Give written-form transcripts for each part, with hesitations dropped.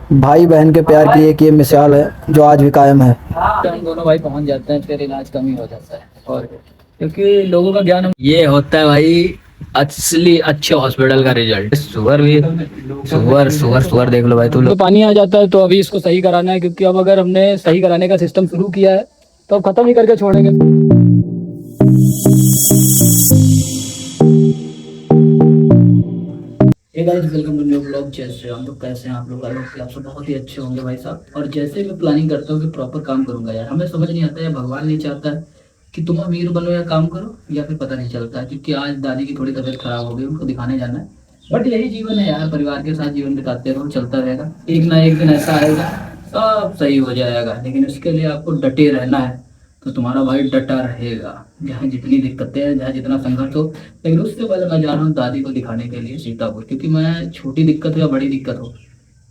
भाई बहन के प्यार की एक ये मिसाल है जो आज भी कायम है। तो हम दोनों भाई पहुंच जाते हैं, फिर इलाज कम ही हो जाता है। और क्योंकि लोगों का ज्ञान ये होता है भाई, असली अच्छे हॉस्पिटल का रिजल्ट। सुअर भी सुअर सुअर सुअर देख लो भाई, तू तो पानी आ जाता है, तो अभी इसको सही कराना है, क्योंकि अब अगर हमने सही कराने का सिस्टम शुरू किया है तो अब खत्म ही करके छोड़ेंगे। Hey guys, welcome to new blog. जैसे हम लोग कैसे हैं, आप लोग आप सब बहुत ही अच्छे होंगे भाई साहब। और जैसे मैं प्लानिंग करता हूँ कि प्रॉपर काम करूंगा यार, हमें समझ नहीं आता है, भगवान नहीं चाहता है कि तुम अमीर बनो या काम करो, या फिर पता नहीं चलता है। क्योंकि आज दादी की थोड़ी तबीयत खराब हो गई, उनको दिखाने जाना है। बट यही जीवन है यार, परिवार के साथ जीवन बिताते रहो, चलता रहेगा। एक ना एक दिन ऐसा आएगा, सब सही हो जाएगा। लेकिन उसके लिए आपको डटे रहना है। तो तुम्हारा भाई डटा रहेगा, जहाँ जितनी दिक्कतें हैं, जहाँ जितना संघर्ष हो। लेकिन उससे पहले मैं जा रहा हूँ दादी को दिखाने के लिए सीतापुर, क्योंकि मैं छोटी दिक्कत हो या बड़ी दिक्कत हो,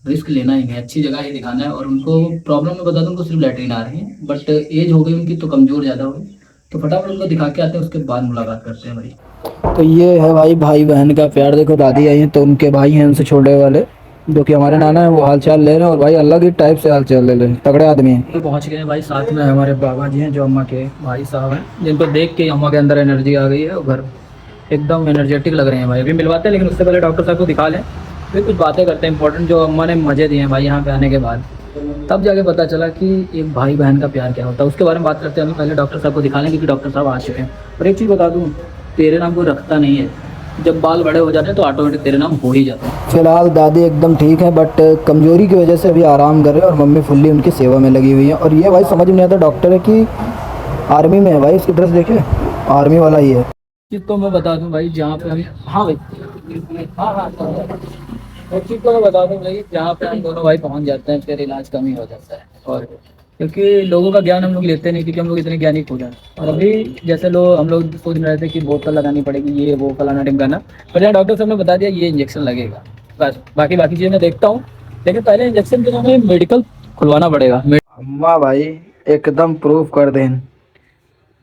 रिस्क लेना ही है, अच्छी जगह ही दिखाना है। और उनको प्रॉब्लम मैं बता दूँ, उनको सिर्फ लैटरीन आ रही है, बट एज हो गई उनकी, तो कमजोर ज़्यादा हो गई। तो फटाफट उनको दिखा के आते हैं, उसके बाद मुलाकात करते हैं भाई। तो ये है भाई भाई बहन का प्यार। देखो दादी आई हैं तो उनके भाई हैं उनसे छोटे वाले, जो कि हमारे नाना है, वो हालचाल ले रहे हैं। और भाई अलग ही टाइप से हालचाल ले रहे हैं, तगड़े आदमी हैं। तो पहुंच गए भाई, साथ में हमारे बाबा जी हैं जो अम्मा के भाई साहब हैं, जिनको देख के अम्मा के अंदर एनर्जी आ गई है। घर एकदम एनर्जेटिक लग रहे हैं भाई। अभी मिलवाते हैं, लेकिन उससे पहले डॉक्टर साहब को दिखा लें, फिर कुछ बातें करते हैं इंपॉर्टेंट, जो अम्मा ने मज़े दिए हैं भाई यहाँ पे आने के बाद। तब जाके पता चला कि एक भाई बहन का प्यार क्या होता है, उसके बारे में बात करते हैं। अभी पहले डॉक्टर साहब को दिखा लें, क्योंकि डॉक्टर साहब आ चुके हैं। और एक चीज़ बता दूँ, तेरे नाम को रखता नहीं है, जब बाल बड़े हो जाते हैं तो ऑटोमेटिक तेरे नाम हो ही जाते हैं। फिलहाल दादी एकदम ठीक है, बट कमजोरी की वजह से अभी आराम कर रहे हैं और मम्मी फुल्ली उनकी सेवा में लगी हुई है। और ये भाई समझ में नहीं आता, डॉक्टर है कि आर्मी में है भाई। इसकी ड्रेस देखे, आर्मी वाला ही है। चीज़ तो मैं बता दूं भाई, जहाँ पे हम, हाँ भाई, हाँ हाँ, एक चीज़ तो मैं बता दूं भाई, जहाँ पे हम दोनों भाई पहुँच जाते हैं, फिर इलाज कम ही हो जाता है। और क्योंकि लोगों का ज्ञान हम लोग लेते नहीं, क्योंकि हम लोग इतने ज्ञानी हो जाते हैं। और अभी जैसे लोग, हम लोग सोच रहे थे कि बोतल लगानी पड़ेगी, ये वो फलाना ढिमकाना, पर यहाँ डॉक्टर साहब ने बता दिया ये इंजेक्शन लगेगा, बस। बाकी बाकी चीज़ें मैं देखता हूँ, लेकिन पहले इंजेक्शन के लिए हमें मेडिकल खुलवाना पड़ेगा। अम्मा भाई एकदम प्रूफ कर दें।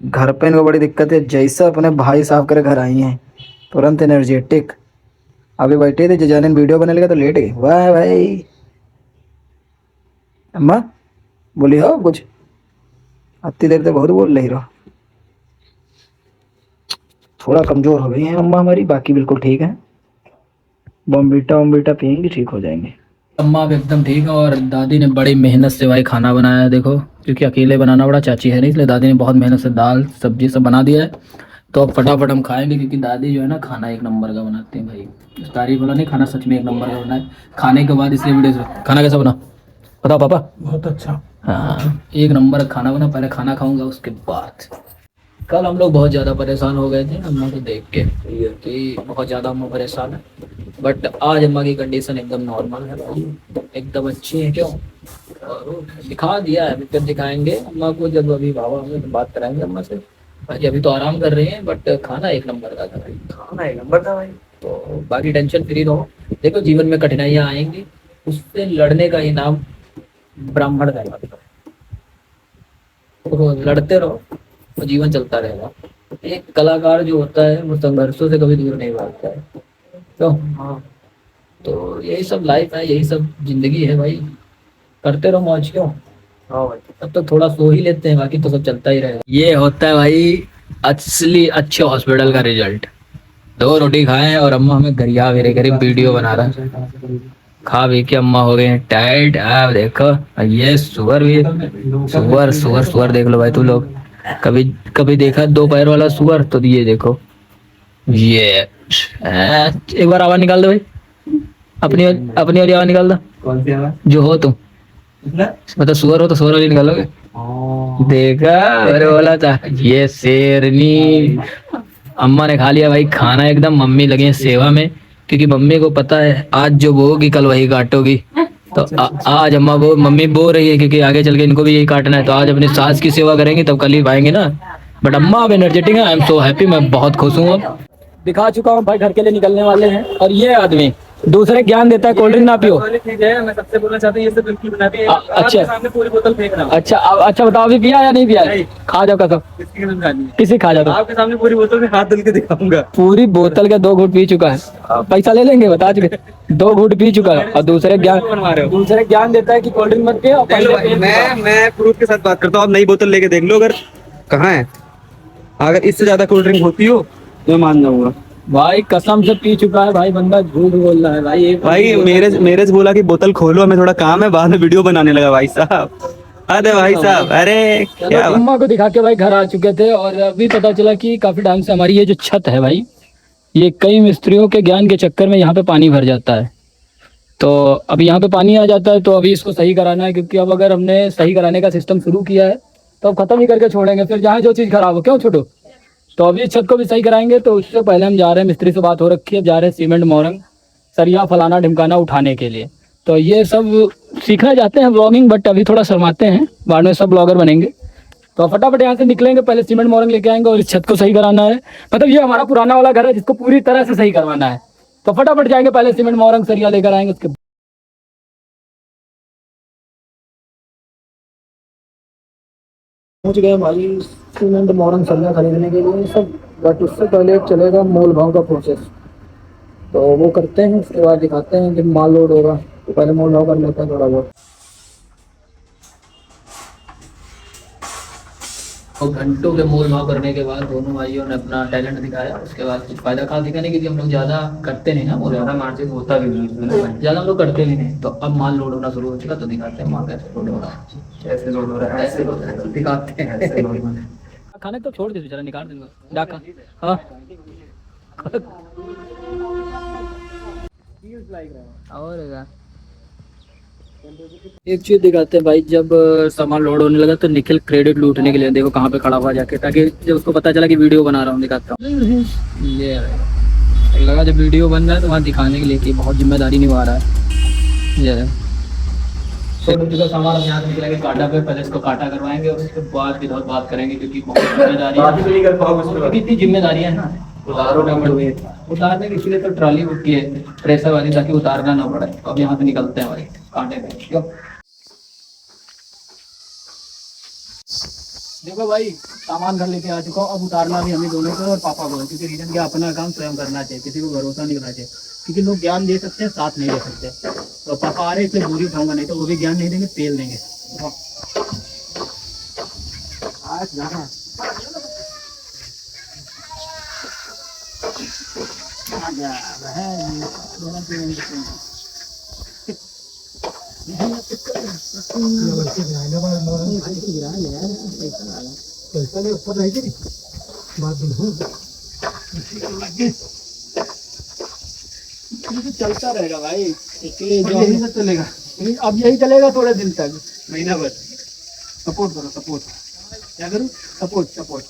घर पे इनको बड़ी दिक्कत है, जैसा अपने भाई साहब करे घर आई हैं तुरंत एनर्जेटिक। अभी बैठे थे जजानन वीडियो बने लगा तो लेट गई। वाह भाई, अम्मा बोली हो कुछ, इतनी देर तक बहुत बोल रही रहो। थोड़ा कमजोर हो गई हैं अम्मा हमारी, बाकी बिल्कुल ठीक है। बॉम्बीटा पियेंगी, ठीक हो जाएंगे। अम्मा भी एकदम ठीक है। और दादी ने बड़ी मेहनत से भाई खाना बनाया है, देखो। क्योंकि अकेले बनाना बड़ा, चाची है नहीं, इसलिए दादी ने बहुत मेहनत से दाल सब्जी सब बना दिया है। तो अब फटाफट हम खाएंगे, क्योंकि दादी जो है ना, खाना एक नंबर का बनाती है भाई। तारीफ वाला नहीं, खाना सच में एक नंबर का बना है। खाने के बाद इसलिए वीडियो, खाना कैसा बना बताओ पापा। बहुत अच्छा। हाँ, एक नंबर खाना बना। पहले खाना खाऊंगा, उसके बाद। कल हम लोग बहुत ज़्यादा परेशान हो गए थे अम्मा को देख के, कि बहुत ज़्यादा अम्मा परेशान है। बट आज अम्मा की कंडीशन एकदम नॉर्मल है भाई, एकदम अच्छी है। क्यों, और वो दिखा दिया है, अभी फिर दिखाएंगे अम्मा को, जब अभी बाबा होंगे तो बात कराएंगे अम्मा से। भाई अभी तो आराम कर रही हैं, बट खाना एक नंबर का था भाई, खाना एक नंबर था भाई। तो बाकी टेंशन फ्री रहो। देखो, जीवन में कठिनाइयाँ आएंगी, उससे लड़ने का ही नाम ब्राह्मण का है। तो लड़ते रहो, तो जीवन चलता रहेगा। एक कलाकार जो होता है, वो संघर्षों से कभी दूर नहीं भागता है। तो हाँ, तो यही सब लाइफ है, यही सब जिंदगी है भाई। करते रहो मौज। क्यों, हाँ भाई, तब तक थोड़ा सो ही लेते हैं, बाकी तो सब चलता ही रहेगा। ये होता है भाई, असली अच्छे हॉस्पिटल का रिजल्ट। दो रोटी खाए और अम्मा हमें गरिया मेरे करीब वीडियो बना रहा है। खा पी के अम्मा हो गए हैं टायर्ड। आप देखो, ये सुअर भी, सुअर सुअर सुअर देख लो भाई, तू लोग कभी कभी देखा दो पैर वाला सुअर, तो ये देखो। ये एक बार आवाज निकाल दो भाई, अपनी अपनी वाली आवाज निकाल दो। कौन सी आवाज? जो हो तुम, मतलब सुअर हो तो सुअर वाली निकालोगे। देखा, अरे बोला था ये शेरनी। अम्मा ने खा लिया भाई खाना एकदम, मम्मी लगे हैं सेवा में, क्योंकि मम्मी को पता है आज जो बोगी कल वही काटोगी। तो आज अम्मा वो मम्मी बो रही है, क्योंकि आगे चल के इनको भी यही काटना है। तो आज अपनी सास की सेवा करेंगे, तब कल ही पाएंगे ना। बट अम्मा अब एनर्जेटिक है, आई एम सो हैप्पी, मैं बहुत खुश हूँ। अब दिखा चुका हूँ भाई, घर के लिए निकलने वाले हैं। और ये आदमी दूसरे ज्ञान देता है कोल्ड ड्रिंक ना पियो। ठीक है, मैं सबसे बोलना चाहता हूँ ये सब बिल्कुल बना भी अच्छा। आपके सामने पूरी बोतल फेंक रहा हूँ। अच्छा अच्छा बताओ अभी पिया या नहीं पिया? नहीं। खा जाओ कसम। किसकी कसम खानी है? किसी खा जाओ तो। आपके सामने पूरी बोतल में हाथ धुल के दिखाऊंगा। पूरी बोतल का 2 घूंट पी चुका है, पैसा ले लेंगे बता चुके। 2 घूंट पी चुका है और दूसरे ज्ञान देता है कि कोल्ड ड्रिंक मत पियो और देख लो, पैसे दे। मैं प्रूफ के साथ बात करता हूँ। आप नई बोतल लेके देख लो, अगर कहाँ है, अगर इससे ज्यादा कोल्ड ड्रिंक होती हो तो मैं मान जाऊंगा। भाई कसम से पी चुका है भाई, बंदा झूठ बोल रहा है भाई। एक भाई मेरे से बोला कि बोतल खोलो, हमें थोड़ा काम है, बाद में वीडियो बनाने लगा भाई साहब। अरे भाई साहब, अरे क्या बात। अम्मा को दिखा के भाई घर आ चुके थे और अभी पता चला कि काफी टाइम से हमारी ये जो छत है भाई, ये कई मिस्त्रियों के ज्ञान के चक्कर में यहाँ पे पानी भर जाता है। तो अब यहाँ पे पानी आ जाता है तो अभी इसको सही कराना है, क्योंकि अब अगर हमने सही कराने का सिस्टम शुरू किया है तो अब खत्म ही करके छोड़ेंगे, फिर जहाँ जो चीज़ खराब हो क्यों छोड़ो। तो अभी इस छत को भी सही कराएंगे, तो उससे पहले हम जा रहे हैं, मिस्त्री से बात हो रखी है, जा रहे हैं सीमेंट मोरंग सरिया फलाना ढिमकाना उठाने के लिए। तो ये सब सीखना चाहते हैं ब्लॉगिंग, बट अभी थोड़ा शर्माते हैं, बाद में सब ब्लॉगर बनेंगे। तो फटाफट यहाँ से निकलेंगे, पहले सीमेंट मोरंग लेके आएंगे और इस छत को सही कराना है। मतलब ये हमारा पुराना वाला घर है जिसको पूरी तरह से सही करवाना है, तो फटाफट जाएंगे, पहले सीमेंट मोरंग सरिया लेकर आएंगे उसके। पहुंच गए भाई सीमेंट मोरंग सरिया खरीदने के लिए सब, बट उससे पहले चलेगा मोल भाव का प्रोसेस, तो वो करते हैं, उसके बाद दिखाते हैं जब माल लोड होगा। तो पहले मोल भाव कर लेते हैं थोड़ा बहुत। और घंटों के मोल भाव करने के बाद दोनों भाइयों ने अपना टैलेंट दिखाया। उसके बाद कुछ फायदा कहा दिखाने के लिए, हम लोग ज़्यादा करते नहीं ना, वो ज़्यादा मार्जिन होता भी नहीं, ज़्यादा हम लोग करते भी नहीं। तो अब माल लोड होना शुरू हो चुका, तो दिखाते हैं माल कैसे लोड हो रहा है, कैसे लोड हो रहा है, ऐसे लोड दिखाते हैं। खाने तो छोड़ दे बेचारा, निकाल देंगे डाका। हाँ और क्या? एक चीज दिखाते हैं भाई, जब सामान लोड होने लगा तो निखिल क्रेडिट लूटने के लिए देखो कहाँ पे खड़ा हुआ जाके, ताकि जब उसको पता चला कि वीडियो बना रहा हूँ दिखाता हूँ। ये लगा जब वीडियो बन रहा है तो वहाँ दिखाने के लिए कि बहुत जिम्मेदारी निभा रहा है। ये तो सामान हम यहाँ से निकलेंगे काटा पे, पहले इसको काटा करवाएंगे और उसके बाद भी बहुत बात करेंगे, क्योंकि बहुत जिम्मेदारी इतनी जिम्मेदारियाँ है ना, उतारने के लिए तो ट्रॉली बुक की है प्रेशर वाली, ताकि उतारना ना पड़े। अब यहाँ से निकलते हैं भाई कांटे पे। देखो भाई सामान घर लेके आ चुका हूँ, अब उतारना भी हमें दोनों को और पापा को, क्योंकि रीजन क्या, अपना काम स्वयं करना चाहिए, किसी को भरोसा नहीं करना चाहिए, क्योंकि लोग ज्ञान दे सकते हैं साथ नहीं दे सकते। तो पापा आ रहे इसलिए बोरी उठाऊंगा, नहीं तो वो भी ज्ञान नहीं देंगे, तेल देंगे। आज जाना चलता रहेगा भाई, इसलिए जो यही सब चलेगा, अब यही चलेगा थोड़े दिन तक, महीना भर। सपोर्ट करो, सपोर्ट क्या करूँ, सपोर्ट।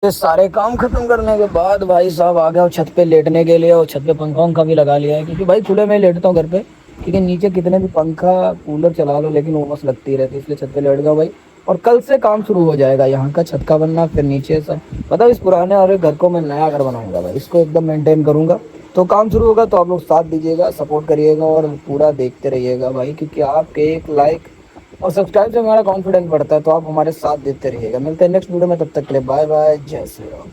ये सारे काम खत्म करने के बाद भाई साहब आ गया छत पे लेटने के लिए, और छत पे पंखा उंखा भी लगा लिया है, क्योंकि भाई खुले में लेटता हूँ घर पे, क्योंकि नीचे कितने भी पंखा कूलर चला लो लेकिन उमस लगती रहती है, इसलिए छत पे लेट गया भाई। और कल से काम शुरू हो जाएगा यहाँ का छत का बनना, फिर नीचे सब मतलब इस पुराने और घर को मैं नया घर बनाऊंगा भाई, इसको एकदम मेंटेन करूंगा। तो काम शुरू होगा तो आप लोग साथ दीजिएगा, सपोर्ट करिएगा और पूरा देखते रहिएगा भाई, क्योंकि आपके एक लाइक और सब्सक्राइब से हमारा कॉन्फिडेंस बढ़ता है, तो आप हमारे साथ देते रहिएगा। मिलते हैं नेक्स्ट वीडियो में, तब तक के लिए बाय बाय, जय श्री राम।